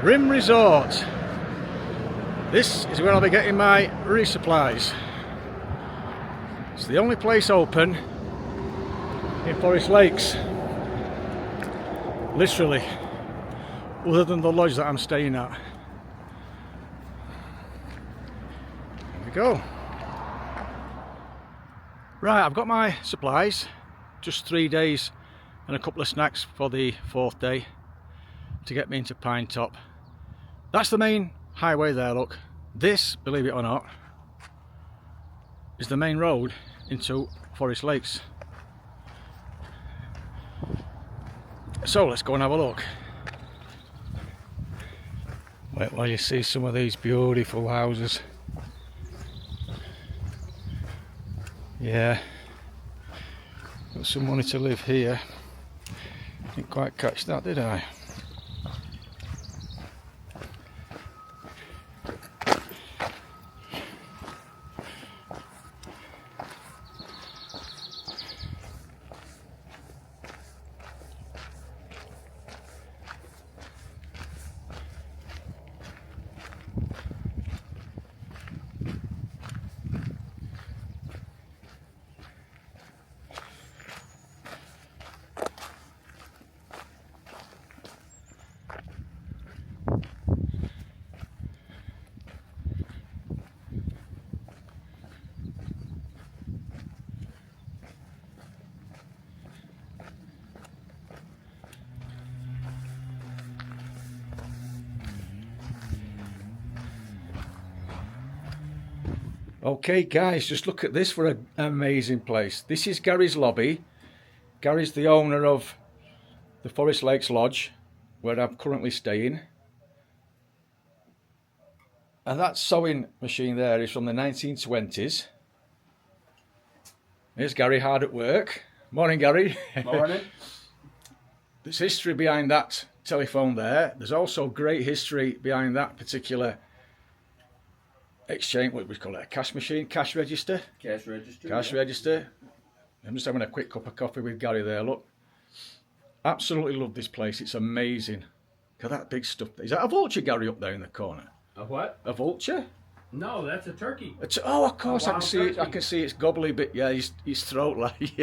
Rim Resort. This is where I'll be getting my resupplies. It's the only place open in Forest Lakes, literally, other than the lodge that I'm staying at. There we go. Right, I've got my supplies, just 3 days and a couple of snacks for the 4th day to get me into Pinetop. That's the main highway there, look. This, believe it or not, is the main road into Forest Lakes. So let's go and have a look. Wait while you see some of these beautiful houses. Yeah, got some money to live here. Didn't quite catch that, did I? Okay guys, just look at this for an amazing place. This is Gary's lobby. Gary's the owner of the Forest Lakes Lodge, where I'm currently staying. And that sewing machine there is from the 1920s. Here's Gary hard at work. Morning, Gary. Morning. There's history behind that telephone there. There's also great history behind that particular exchange, what we call it, a cash machine, cash register. Cash register. Cash register. I'm just having a quick cup of coffee with Gary there, look. Absolutely love this place, it's amazing. Look at that big stuff. Is that a vulture, Gary, up there in the corner? A what? A vulture? No, that's a turkey. Oh, of course, I can see turkey. it. I can see its gobbly bit. Yeah, his throat, like,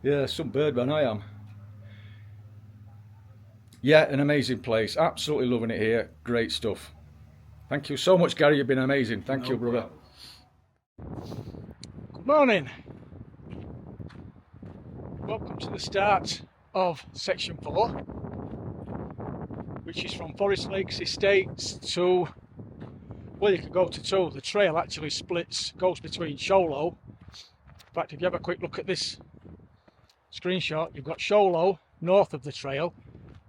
yeah, some bird man I am. Yeah, an amazing place. Absolutely loving it here. Great stuff. Thank you so much, Gary. You've been amazing. Thank you, brother. Good morning. Welcome to the start of section 4, which is from Forest Lakes Estates to, well, you can go to 2. The trail actually goes between Sholo. In fact, if you have a quick look at this screenshot, you've got Sholo north of the trail,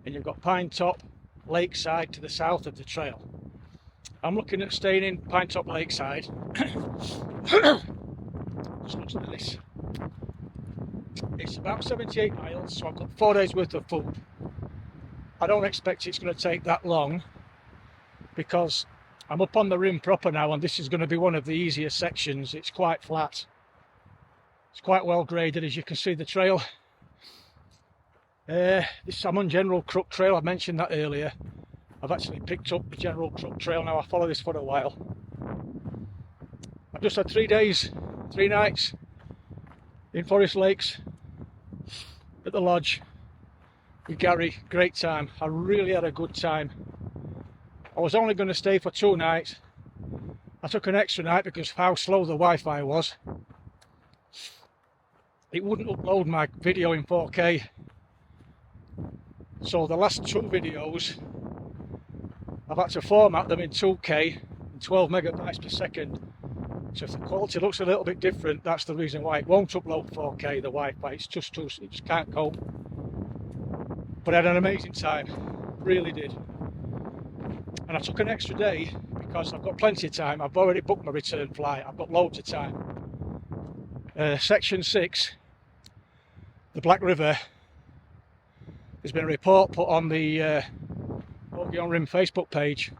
and you've got Pinetop, Lakeside to the south of the trail. I'm looking at staying in Pinetop Lakeside. Just looks like this. It's about 78 miles, so I've got 4 days worth of food. I don't expect it's going to take that long because I'm up on the rim proper now, and this is going to be one of the easier sections. It's quite flat. It's quite well graded, as you can see the trail. I'm on General Crook Trail, I mentioned that earlier. I've actually picked up the General Crook Trail now. I follow this for a while. I've just had 3 days, 3 nights in Forest Lakes at the lodge with Gary. Great time. I really had a good time. I was only going to stay for 2 nights. I took an extra night because of how slow the Wi-Fi was. It wouldn't upload my video in 4K. So the last 2 videos, I've had to format them in 2K and 12 megabytes per second. So if the quality looks a little bit different, that's the reason why it won't upload 4K, the Wi-Fi. It's just too, it just can't cope. But I had an amazing time, really did. And I took an extra day because I've got plenty of time. I've already booked my return flight. I've got loads of time. Section 6, the Black River. There's been a report put on the MOGOLLON RIM Facebook page.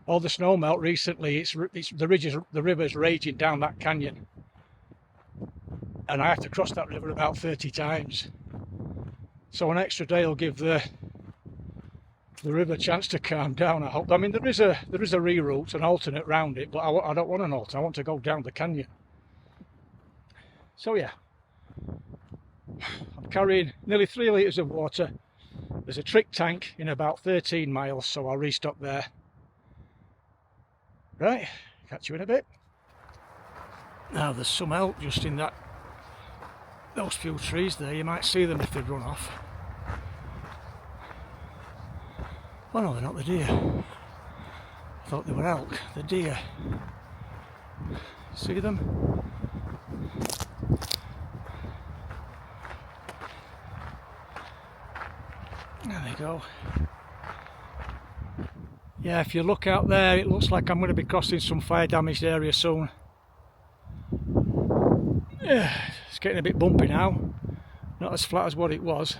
All the snow melt recently, the river's raging down that canyon. And I have to cross that river about 30 times. So an extra day will give the the river a chance to calm down, I hope. I mean, there is a reroute, an alternate round it, but I don't want an alternate. I want to go down the canyon. So yeah, I'm carrying nearly 3 litres of water. There's a trick tank in about 13 miles, so I'll restock there. Right, catch you in a bit. Now there's some elk just in those few trees there. You might see them if they'd run off. Oh no, they're not the deer. I thought they were elk. The deer. See them? There they go. Yeah, if you look out there, it looks like I'm going to be crossing some fire damaged area soon. Yeah, it's getting a bit bumpy now. Not as flat as what it was.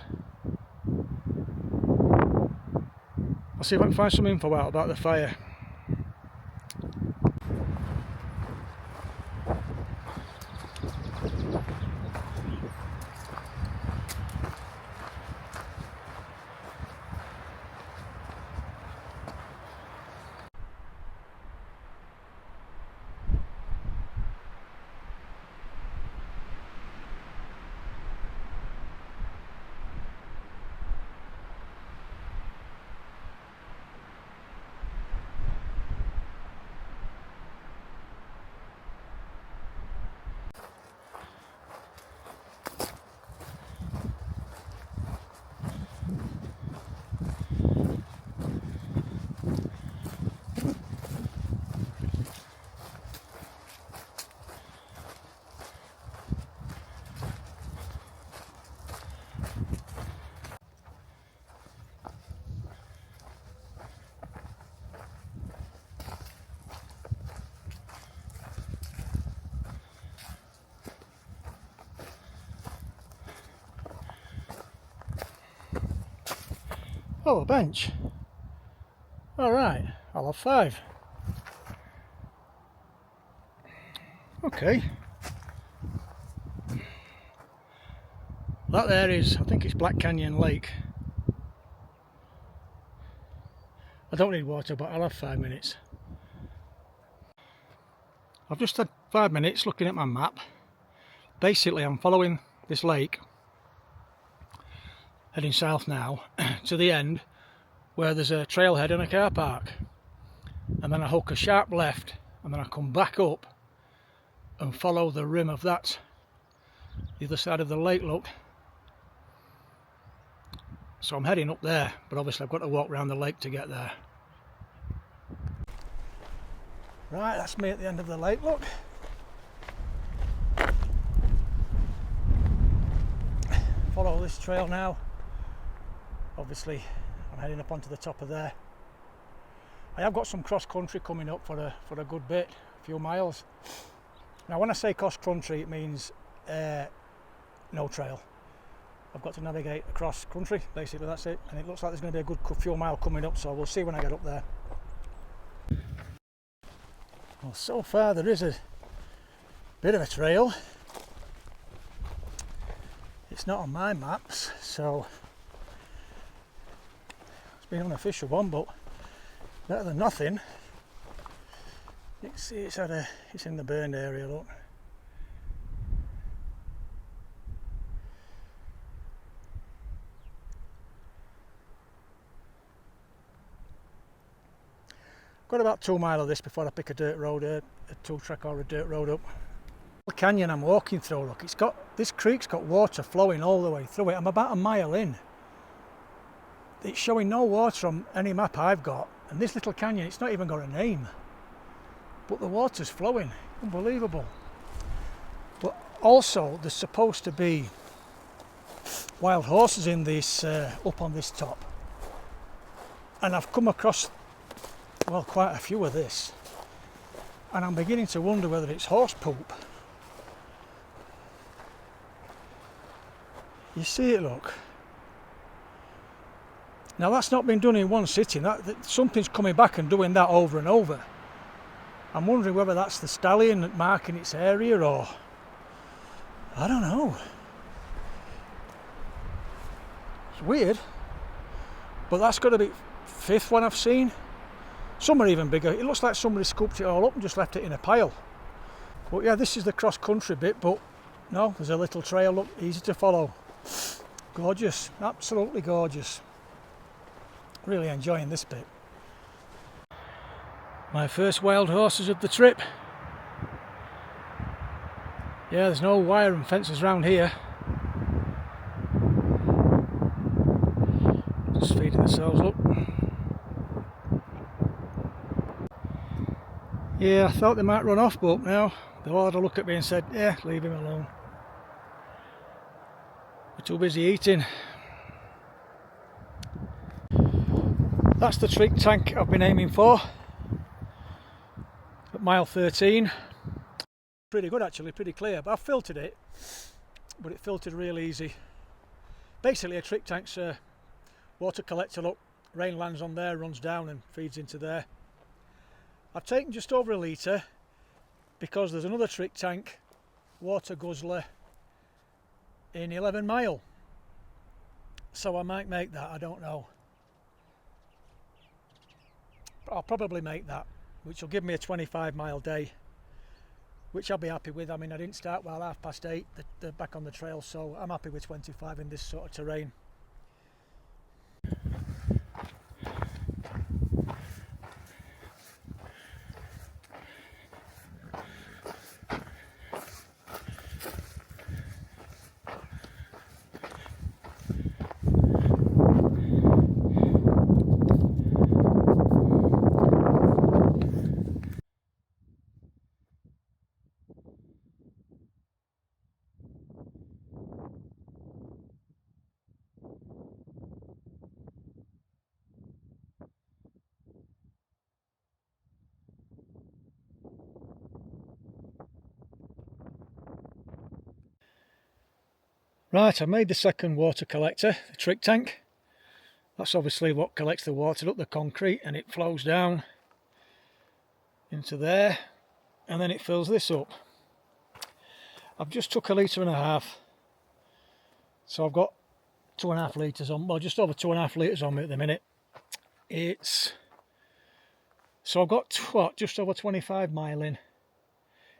I'll see if I can find some info out about the fire. Oh, a bench. Alright, I'll have 5. Okay. That there is, I think it's Black Canyon Lake. I don't need water, but I'll have 5 minutes. I've just had 5 minutes looking at my map. Basically, I'm following this lake, heading south now, to the end where there's a trailhead and a car park. And then I hook a sharp left, and then I come back up and follow the rim of that, the other side of the lake, look. So I'm heading up there, but obviously I've got to walk around the lake to get there. Right, that's me at the end of the lake, look. Follow this trail now. Obviously I'm heading up onto the top of there. I have got some cross country coming up for a good bit, a few miles. Now when I say cross country, it means no trail. I've got to navigate across country, basically, that's it. And it looks like there's going to be a good few mile coming up, so we'll see when I get up there. Well, so far there is a bit of a trail. It's not on my maps, so it's been an unofficial one, but better than nothing. You can see it's in the burned area, look. Got about 2 miles of this before I pick a dirt road, a 2-track or a dirt road up. The canyon I'm walking through, look, this creek's got water flowing all the way through it. I'm about a mile in. It's showing no water on any map I've got, and this little canyon, it's not even got a name. But the water's flowing, unbelievable. But also, there's supposed to be wild horses in this, up on this top. And I've come across, well, quite a few of this. And I'm beginning to wonder whether it's horse poop. You see it, look. Now that's not been done in one sitting. Something's coming back and doing that over and over. I'm wondering whether that's the stallion marking its area, or I don't know. It's weird, but that's got to be fifth one I've seen. Some are even bigger. It looks like somebody scooped it all up and just left it in a pile. But yeah, this is the cross-country bit, but no, there's a little trail, look, easy to follow. Gorgeous, absolutely gorgeous. Really enjoying this bit. My first wild horses of the trip. Yeah, there's no wire and fences around here. Just feeding themselves up. Yeah, I thought they might run off, but no, they all had a look at me and said, yeah, leave him alone. We're too busy eating. That's the trick tank I've been aiming for at mile 13. Pretty good actually, pretty clear, but I've filtered it, but it filtered real easy. Basically a trick tank's a water collector, look, rain lands on there, runs down and feeds into there. I've taken just over a litre because there's another trick tank water guzzler in 11 mile, so I might make that, I don't know. But I'll probably make that, which will give me a 25 mile day, which I'll be happy with. I mean, I didn't start well 8:30, they're back on the trail, so I'm happy with 25 in this sort of terrain. Right, I made the second water collector, the trick tank. That's obviously what collects the water up the concrete, and it flows down into there, and then it fills this up. I've just took 1.5 litres, so I've got 2.5 litres on, well, just over 2.5 litres on me at the minute. So I've got what, just over 25 mile in.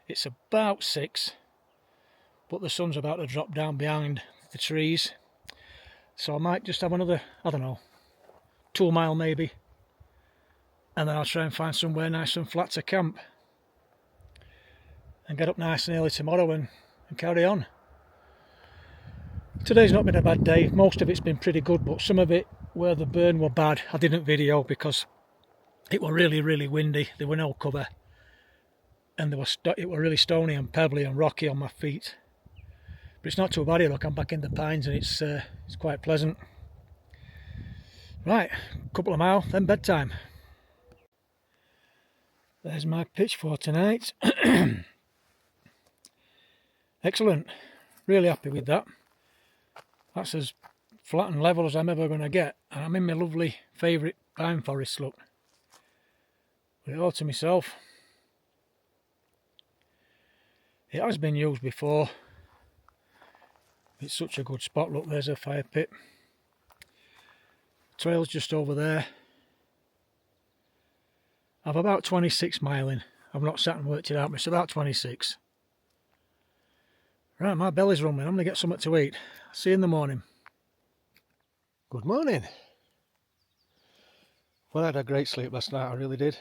It's about 6, but the sun's about to drop down behind the trees, so I might just have another, I don't know, 2 mile maybe, and then I'll try and find somewhere nice and flat to camp and get up nice and early tomorrow and carry on. Today's not been a bad day. Most of it's been pretty good, but some of it where the burn were bad I didn't video because it were really windy. There were no cover, and it were really stony and pebbly and rocky on my feet. But it's not too bad here. Look, I'm back in the pines and it's quite pleasant. Right, a couple of miles, then bedtime. There's my pitch for tonight. Excellent, really happy with that. That's as flat and level as I'm ever going to get, and I'm in my lovely favourite pine forest, look. Put it all to myself. It has been used before. It's such a good spot. Look, there's a fire pit. Trail's just over there. I've about 26 mile in. I've not sat and worked it out, but it's about 26. Right, my belly's rumbling. I'm going to get something to eat. See you in the morning. Good morning. Well, I had a great sleep last night, I really did.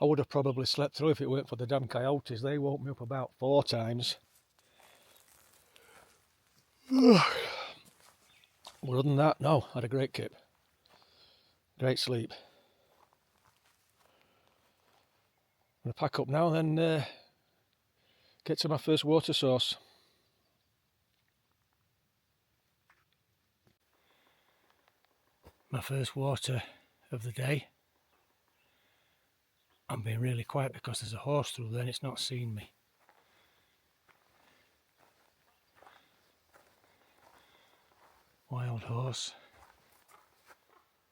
I would have probably slept through if it weren't for the damn coyotes. They woke me up about 4 times. But other than that, no, I had a great kip. Great sleep. I'm going to pack up now and then get to my first water source. My first water of the day. I'm being really quiet because there's a horse through there and it's not seen me. Wild horse.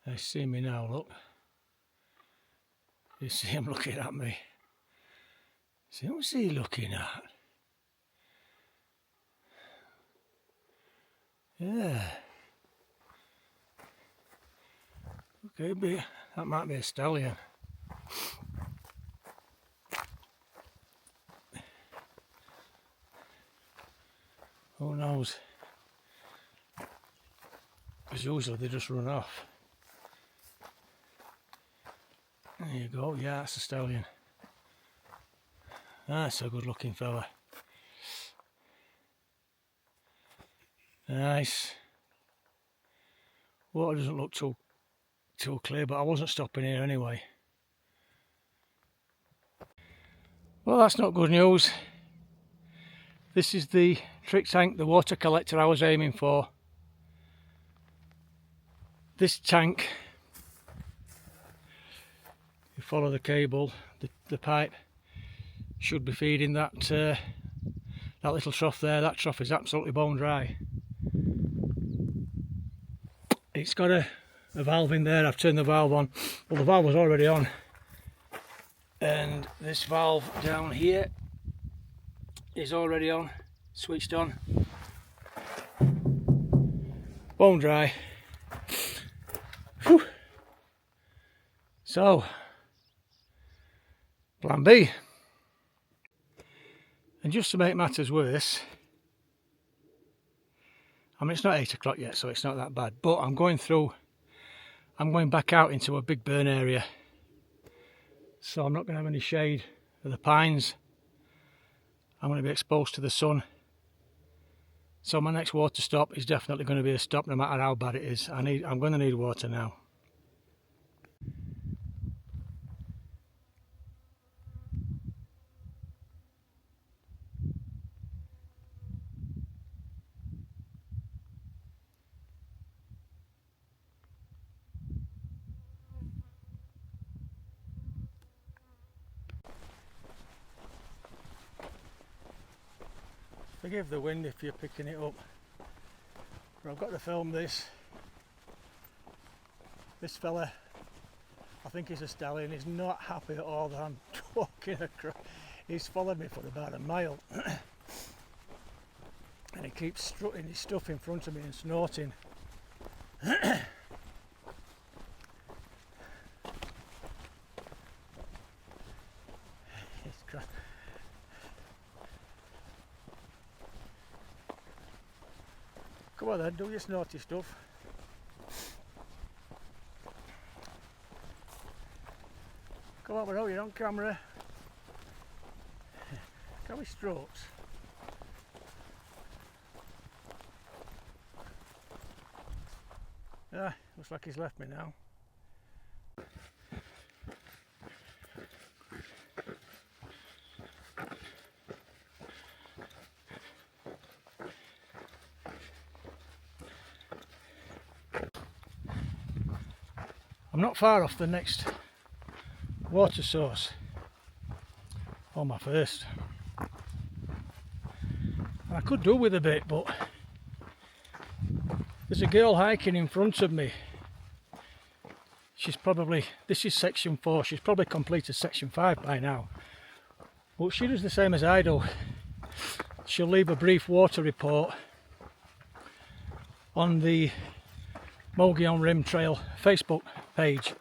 They see me now, look. You see him looking at me. See, what's he looking at? Yeah. Could be. That might be a stallion. Who knows? Because usually they just run off. There you go. Yeah, that's a stallion. That's a good looking fella. Nice. Water doesn't look too clear, but I wasn't stopping here anyway. Well, that's not good news. This is the trick tank, the water collector I was aiming for. This tank, you follow the cable, the pipe should be feeding that that little trough there. That trough is absolutely bone dry. It's got a valve in there. I've turned the valve on. Well, the valve was already on, and this valve down here is already on, switched on. Bone dry. Whew. So, plan B. And just to make matters worse, I mean, it's not 8 o'clock yet, so it's not that bad, but I'm going back out into a big burn area, so I'm not going to have any shade of the pines. I'm going to be exposed to the sun, so my next water stop is definitely going to be a stop no matter how bad it is. I'm going to need water now. Forgive the wind if you're picking it up, but I've got to film this. This fella, I think he's a stallion, he's not happy at all that I'm walking across. He's followed me for about a mile and he keeps strutting his stuff in front of me and snorting. Come on then, do your snorty stuff. Come on, bro, you're on camera. Can we strokes? Ah, looks like he's left me now. I'm not far off the next water source, or my first. I could do with a bit, but there's a girl hiking in front of me. This is section 4, she's probably completed section 5 by now. But she does the same as I do. She'll leave a brief water report on the MOGOLLON Rim Trail Facebook page,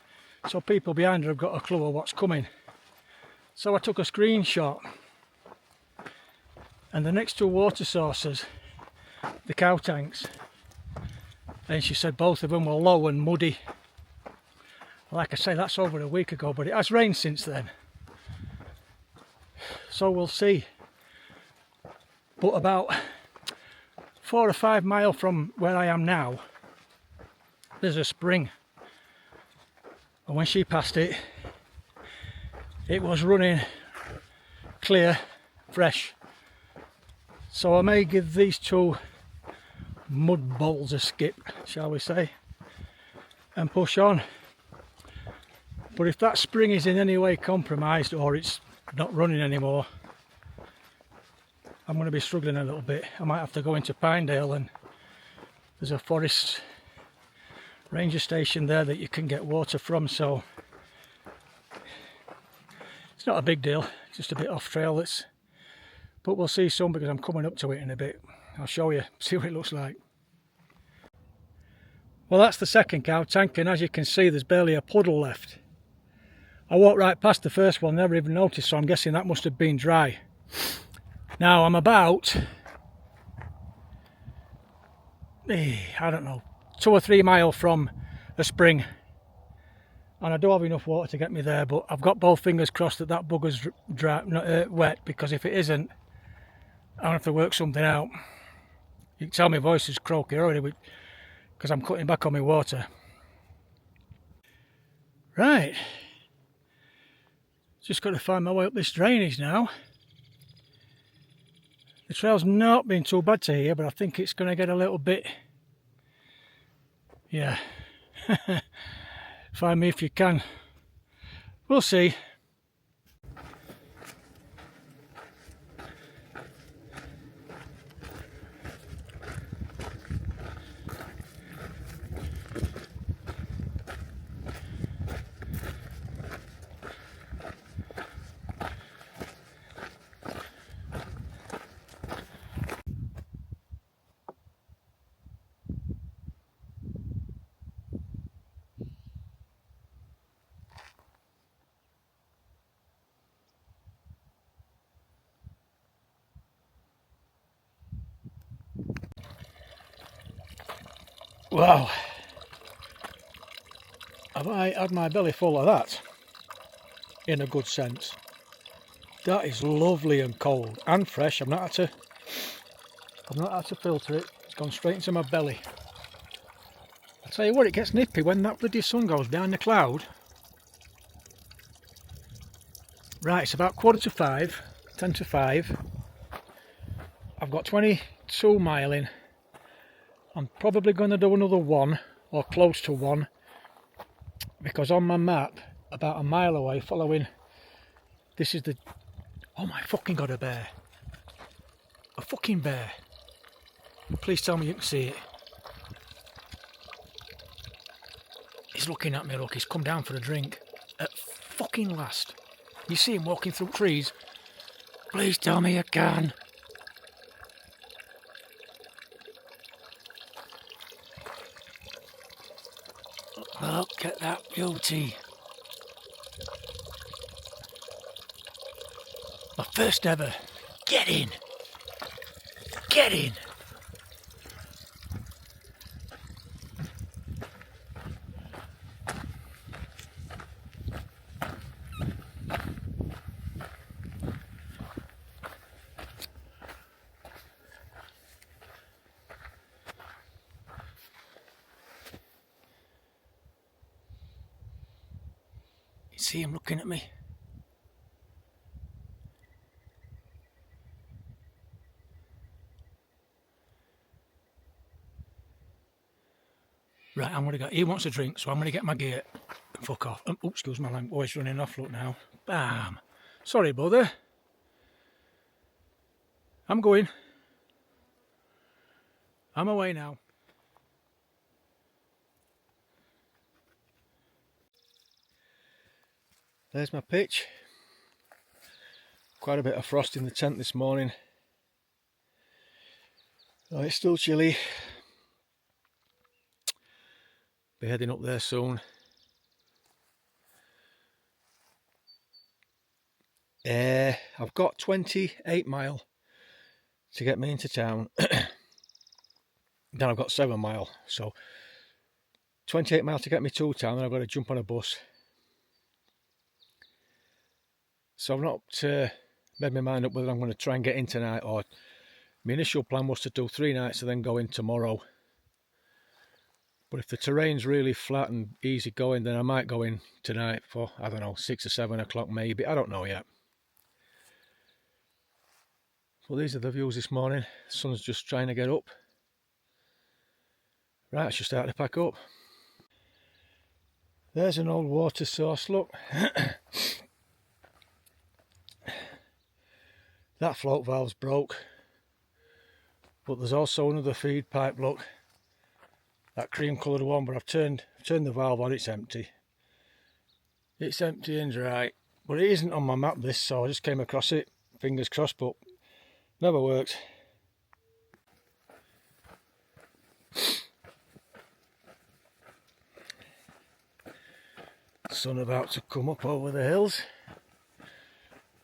so people behind her have got a clue of what's coming. So I took a screenshot, and the next 2 water sources, the cow tanks, and she said both of them were low and muddy. Like I say, that's over a week ago, but it has rained since then, so we'll see. But about 4 or 5 miles from where I am now, there's a spring, and when she passed it, it was running clear, fresh. So I may give these 2 mud bowls a skip, shall we say, and push on. But if that spring is in any way compromised, or it's not running anymore, I'm going to be struggling a little bit. I might have to go into Pinedale, and there's a forest ranger station there that you can get water from, so it's not a big deal, just a bit off trail. But we'll see soon, because I'm coming up to it in a bit. I'll show you, see what it looks like. Well, that's the second cow tank, and as you can see, there's barely a puddle left. I walked right past the first one, never even noticed, so I'm guessing that must have been dry. Now I'm about, I don't know, 2 or 3 miles from a spring, and I do have enough water to get me there, but I've got both fingers crossed that that bugger's dry, not, wet, because if it isn't, I'll have to work something out. You can tell my voice is croaky already because I'm cutting back on my water. Right, just got to find my way up this drainage now. The trail's not been too bad to here, but I think it's going to get a little bit, yeah. Find me if you can. We'll see. Wow, have I had my belly full of that? In a good sense. That is lovely and cold and fresh. I've not had to filter it. It's gone straight into my belly. I tell you what, it gets nippy when that bloody sun goes behind the cloud. Right, it's about 4:45, 10 to 5. I've got 22 mile in. I'm probably going to do another one, or close to one, because on my map, about a mile away, following, this is the, oh my fucking god, a bear. A fucking bear. Please tell me you can see it. He's looking at me, look, he's come down for a drink. At fucking last. You see him walking through trees? Please tell me you can. Look at that beauty. My first ever. Get in. Get in. You see him looking at me? Right, I'm gonna go. He wants a drink, so I'm gonna get my gear and fuck off. Oh, excuse my language. Oh, he's running off. Look now. Bam. Sorry, brother. I'm going. I'm away now. There's my pitch. Quite a bit of frost in the tent this morning. Oh, it's still chilly. Be heading up there soon. I've got 28 mile to get me into town. Then I've got 7 mile, so 28 mile to get me to town, then I've got to jump on a bus. So I've not made my mind up whether I'm going to try and get in tonight, or my initial plan was to do 3 nights and then go in tomorrow. But if the terrain's really flat and easy going, then I might go in tonight for, I don't know, 6 or 7 o'clock maybe. I don't know yet. Well, these are the views this morning. The sun's just trying to get up. Right, I should start to pack up. There's an old water source, look. That float valve's broke. But there's also another feed pipe, look. That cream coloured one, but I've turned the valve on, it's empty. It's empty and dry. But it isn't on my map this, so I just came across it. Fingers crossed, but never worked. sun about to come up over the hills.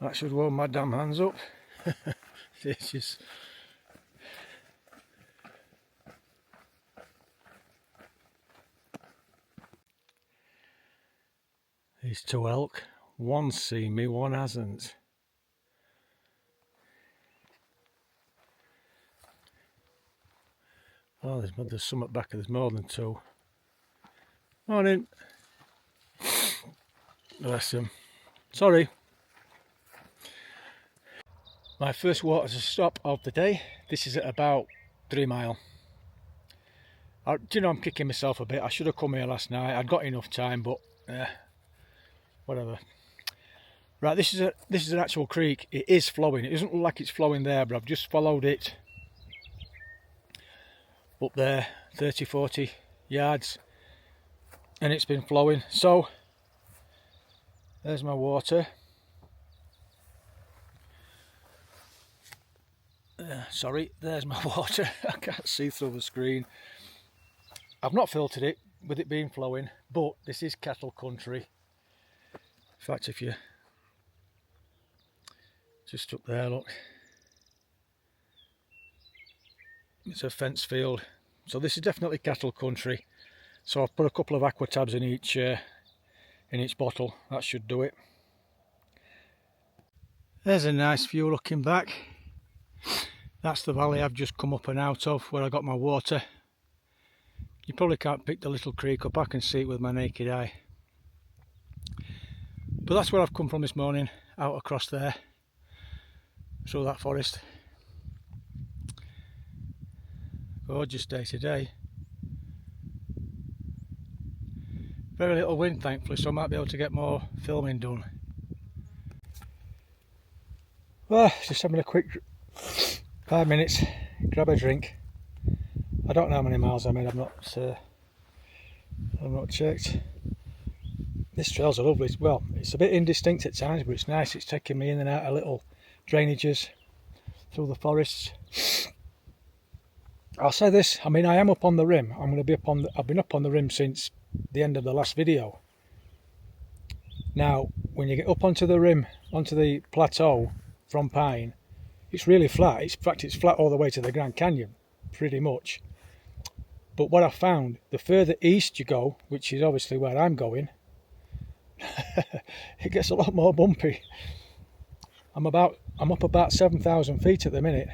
That should warm my damn hands up. It's just... These two elk, one's seen me, one hasn't. Oh, there's some at back, there's more than two. Morning. Bless them. Sorry. My first water stop of the day. This is at about 3 mile. Do you know, I'm kicking myself a bit. I should have come here last night. I'd got enough time, but whatever. Right, this is an actual creek. It is flowing. It doesn't look like it's flowing there, but I've just followed it up there 30-40 yards and it's been flowing. So there's my water. Sorry, there's my water. I can't see through the screen. I've not filtered it with it being flowing, but this is cattle country. In fact, if you just up there, look, it's a fence field. So this is definitely cattle country. So I've put a couple of aqua tabs in each bottle. That should do it. There's a nice view looking back. That's the valley I've just come up and out of, where I got my water. You probably can't pick the little creek up. I can see it with my naked eye. But that's where I've come from this morning, out across there, through that forest. Gorgeous day today. Very little wind, thankfully, so I might be able to get more filming done. Well, just having a quick 5 minutes, grab a drink. I don't know how many miles I made. I've not checked. This trail's a lovely. Well, it's a bit indistinct at times, but it's nice. It's taking me in and out of little drainages through the forests. I'll say this. I mean, I am up on the rim. I've been up on the rim since the end of the last video. Now, when you get up onto the rim, onto the plateau from Pine, it's really flat. In fact, it's flat all the way to the Grand Canyon, pretty much. But what I found, the further east you go, which is obviously where I'm going, it gets a lot more bumpy. I'm up about 7,000 feet at the minute,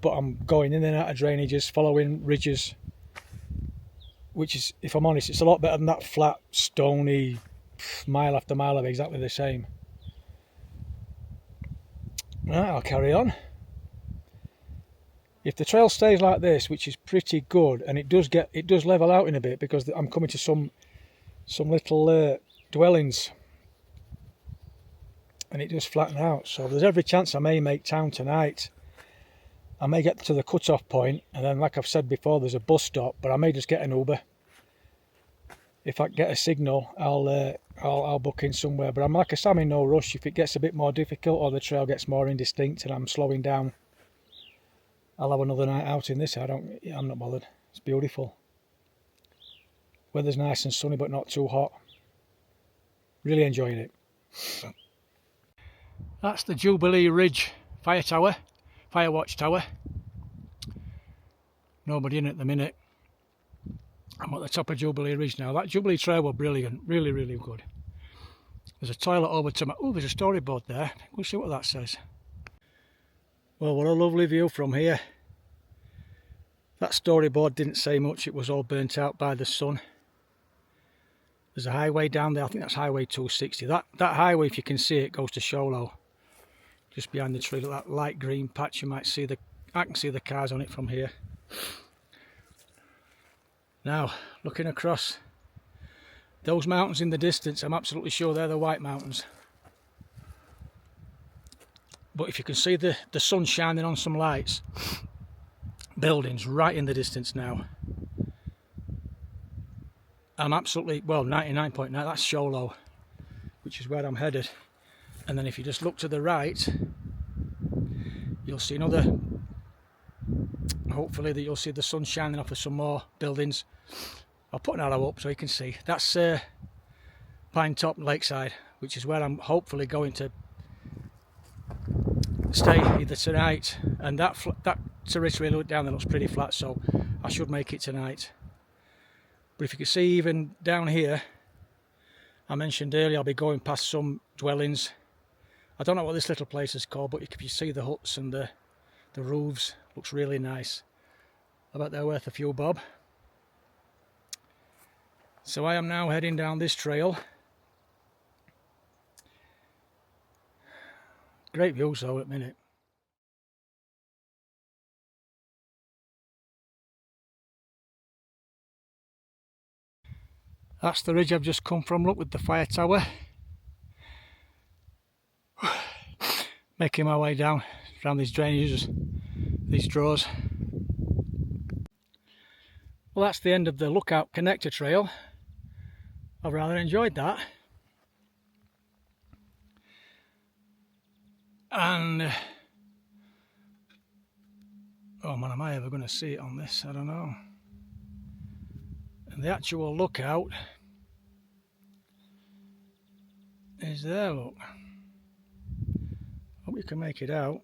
but I'm going in and out of drainages, following ridges, which is, if I'm honest, it's a lot better than that flat, stony, mile after mile of exactly the same. Right, I'll carry on. If the trail stays like this, which is pretty good, and it does level out in a bit, because I'm coming to some little dwellings, and it does flatten out. So there's every chance I may make town tonight. I may get to the cut-off point, and then, like I've said before, there's a bus stop, but I may just get an Uber. If I get a signal, I'll book in somewhere. But like I said, I'm in no rush. If it gets a bit more difficult or the trail gets more indistinct and I'm slowing down, I'll have another night out in this. I'm not bothered. It's beautiful. Weather's nice and sunny, but not too hot. Really enjoying it. That's the Jubilee Ridge fire watch tower. Nobody in at the minute. I'm at the top of Jubilee Ridge now. That Jubilee Trail was brilliant, really, really good. There's a toilet over to my... Oh, there's a storyboard there. We'll see what that says. Well, what a lovely view from here. That storyboard didn't say much. It was all burnt out by the sun. There's a highway down there. I think that's Highway 260. That highway, if you can see it, goes to Sholo. Just behind the tree, that light green patch. You might see I can see the cars on it from here. Now, looking across those mountains in the distance, I'm absolutely sure they're the White Mountains. But if you can see the sun shining on some lights, buildings right in the distance now. I'm absolutely, well, 99.9, that's Sholo, which is where I'm headed. And then if you just look to the right, you'll see another, hopefully that you'll see the sun shining off of some more buildings I'll put an arrow up so you can see. That's Pinetop and Lakeside, which is where I'm hopefully going to stay either tonight. And that territory look down there looks pretty flat, so I should make it tonight. But if you can see, even down here, I mentioned earlier I'll be going past some dwellings. I don't know what this little place is called, but if you see the huts and the roofs, looks really nice. I bet they're worth a few bob. So I am now heading down this trail. Great views though at the minute. That's the ridge I've just come from, look, with the fire tower. Making my way down around these drainages, these draws. Well, that's the end of the Lookout Connector Trail. I've rather enjoyed that. And oh man, am I ever going to see it on this? I don't know. And the actual lookout is there, look. Hope you can make it out.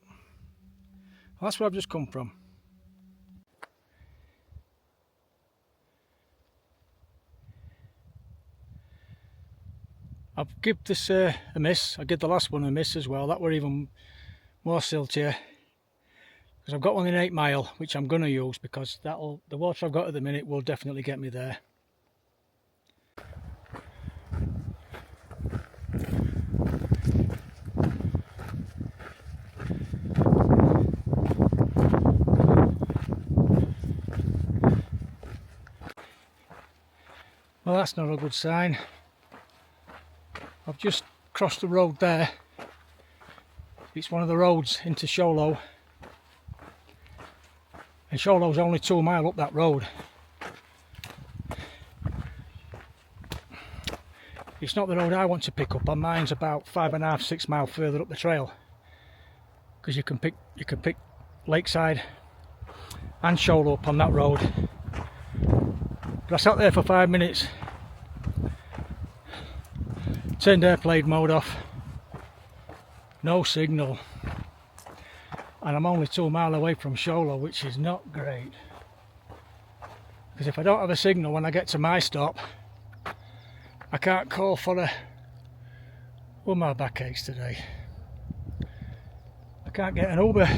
Well, that's where I've just come from. I've given this a miss. I did the last one a miss as well. That were even more siltier. Because I've got one in 8 Mile, which I'm going to use because the water I've got at the minute will definitely get me there. Well, that's not a good sign. I've just crossed the road there. It's one of the roads into Sholo. And Sholo's only 2 miles up that road. It's not the road I want to pick up on. Mine's about 5.5, 6 miles further up the trail. Because you can pick Lakeside and Sholo up on that road. But I sat there for 5 minutes. Turned airplane mode off. No signal. And I'm only 2 miles away from Sholo, which is not great. Because if I don't have a signal when I get to my stop, I can't call for a... Oh, my back aches today. I can't get an Uber.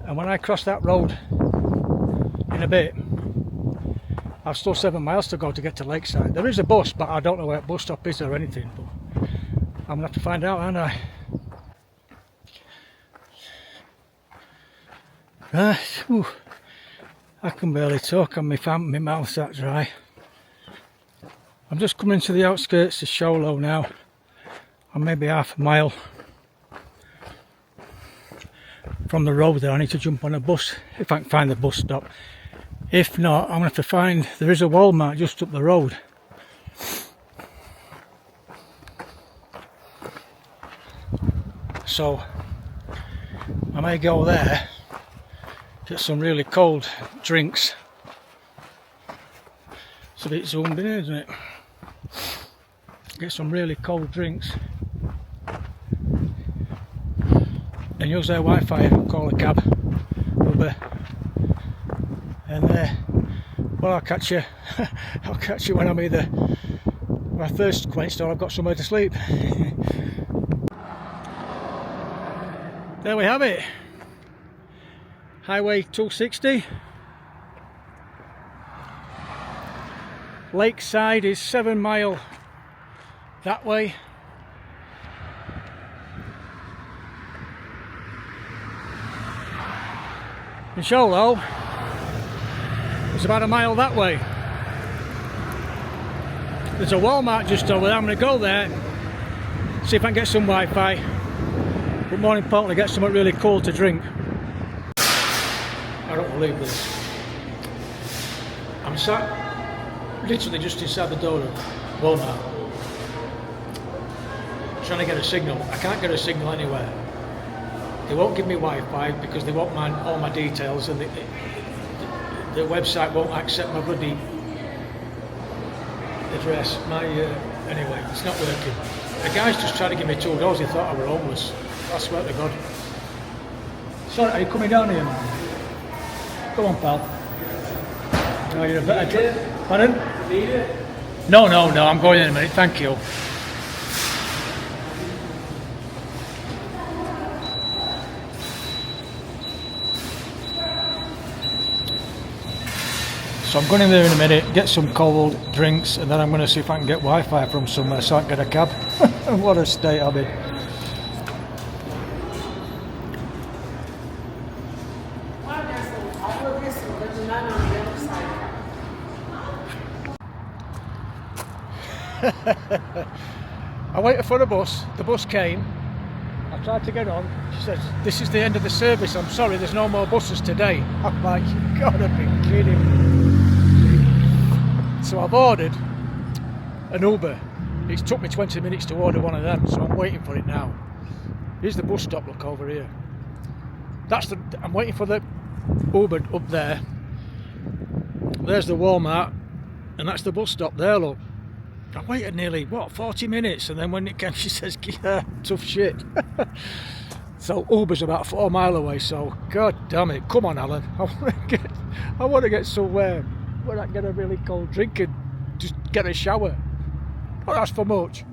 And when I cross that road in a bit, I've still 7 miles to go to get to Lakeside. There is a bus, but I don't know where a bus stop is or anything. But I'm going to have to find out, aren't I? Right, I can barely talk on my mouth's that dry. I'm just coming to the outskirts of Sholo now. I'm maybe half a mile from the road there. I need to jump on a bus if I can find the bus stop. If not, I'm going to have to find... There is a Walmart just up the road. So I may go there, get some really cold drinks. It's a bit zoomed in, isn't it? Get some really cold drinks and use their Wi-Fi and call a cab, Uber, and well, I'll catch you. I'll catch you when I'm either my thirst quenched or I've got somewhere to sleep. There we have it. Highway 260. Lakeside is 7 miles that way. And Sholo is about 1 mile that way. There's a Walmart just over there. I'm going to go there, see if I can get some Wi-Fi, but more importantly get something really cool to drink. I don't believe this. I'm sat literally just inside the door of Walmart, trying to get a signal. I can't get a signal anywhere. They won't give me Wi-Fi because they want all my details, and the website won't accept my bloody address. Anyway, it's not working. The guy's just trying to give me $2. He thought I were homeless. I swear to God. Sorry, are you coming down here, man? Come on, pal. No, you're a better. Pardon? Need it? No, I'm going in a minute. Thank you. So I'm going in there in a minute, get some cold drinks, and then I'm going to see if I can get Wi-Fi from somewhere so I can get a cab. What a state I'm in. I waited for the bus came, I tried to get on, she says, this is the end of the service, I'm sorry, there's no more buses today. I'm like, you gotta be kidding me. So I've ordered an Uber. It's took me 20 minutes to order one of them, so I'm waiting for it now. Here's the bus stop, look over here. I'm waiting for the Uber up there. There's the Walmart, and that's the bus stop there, look. I waited nearly, 40 minutes, and then when it came, she says, yeah, tough shit. So Uber's about 4 miles away, so God damn it, come on Alan, I want to get somewhere where I can get a really cold drink and just get a shower. Don't ask for much.